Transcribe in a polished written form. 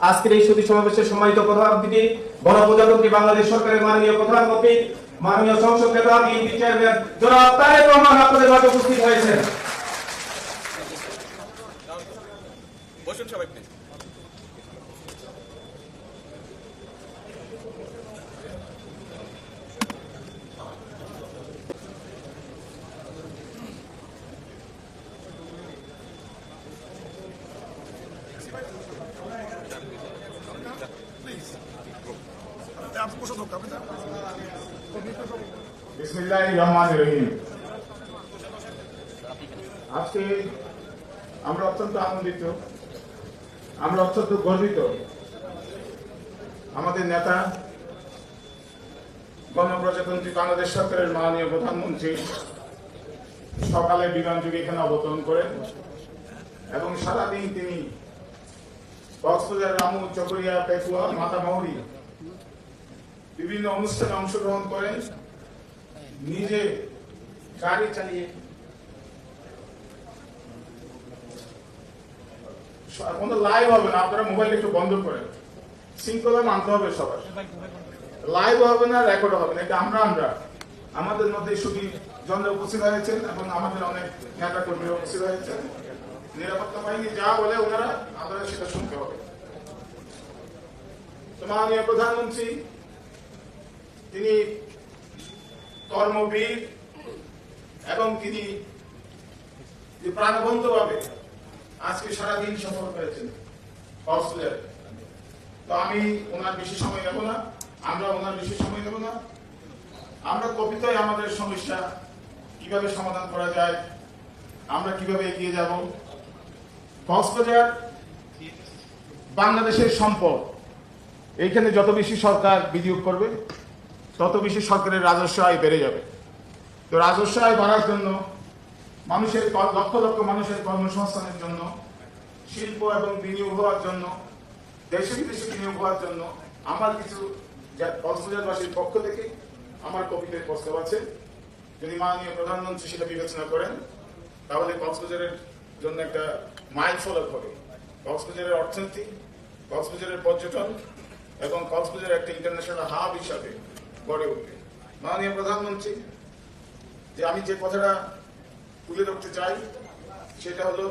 আজকের এই সুধী সমাবেশের সম্মানিত প্রধান অতিথি গণপ্রজাতন্ত্রী বাংলাদেশ সরকারের মাননীয় প্রধানমন্ত্রী মাননীয় সংসদ নেতা বিএনপি চেয়ারম্যান জনাব তারেক রহমান আপনাদের মাঝে উপস্থিত হয়েছেন। বসুন সবাই প্লিজ। বিসমিল্লাহির রহমানির রহিম। আজকে আমরা অত্যন্ত আনন্দিত, আমরা অত্যন্ত গর্বিত। আমাদের নেতা গণপ্রজাতন্ত্রী বাংলাদেশ সরকারের মাননীয় প্রধানমন্ত্রী সকালে বিমানযোগে এখানে অবতরণ করেন এবং সারাদিন তিনি কক্সবাজার, রামু, চকরিয়া, পেকুয়া, মাতামহরি বিভিন্ন অনুষ্ঠানে অংশগ্রহণ করেন। নিজে গাড়ি চালিয়ে কোনো লাইভ হবে না, আপনারা মোবাইল একটু বন্ধ করেন, শৃঙ্খলা মানতে হবে সবার। লাইভ হবে না, রেকর্ড হবে না, এটা আমরা আমাদের মধ্যে শুধু জনরা উপস্থিত হয়েছেন এবং আমাদের অনেক নেতা কর্মীরা উপস্থিত হয়েছেন। নিরাপত্তা বাহিনী যা বলে ওনারা আপনারা সেটা শুনতে হবে। তো মাননীয় প্রধানমন্ত্রী তিনি কর্মবীর এবং তিনি প্রাণবন্ত ভাবে আজকে সারাদিন সফর করেছেন কক্সবাজারে। তো আমি ওনার বেশি সময় নেব না, আমরা ওনার বেশি সময় নেব না। আমরা কবিতায় আমাদের সমস্যা কিভাবে সমাধান করা যায়, আমরা কিভাবে এগিয়ে যাব। কক্সবাজার বাংলাদেশের সম্পদ, এইখানে যত বেশি সরকার বিনিয়োগ করবে তত বেশি সরকারের রাজস্ব আয় বেড়ে যাবে। তো রাজস্ব আয় বাড়ার জন্য, মানুষের লক্ষ লক্ষ মানুষের কর্মসংস্থানের জন্য, শিল্প এবং বিনিয়োগ হওয়ার জন্য, দেশে বিদেশে বিনিয়োগ হওয়ার জন্য আমার কিছু কক্সবাজারবাসীর পক্ষ থেকে আমার কবিতার প্রস্তাব আছে। যদি মাননীয় প্রধানমন্ত্রী সেটা বিবেচনা করেন তাহলে কক্সবাজারের জন্য একটা মাইল ফলক হবে। কক্সবাজারের অর্থনীতি, কক্সবাজারের পর্যটন এবং কক্সবাজার একটা ইন্টারন্যাশনাল হাব হিসাবে গড়ে উঠবে। মাননীয় প্রধানমন্ত্রী, যে আমি যে কথাটা তুলে ধরতে চাই সেটা হলো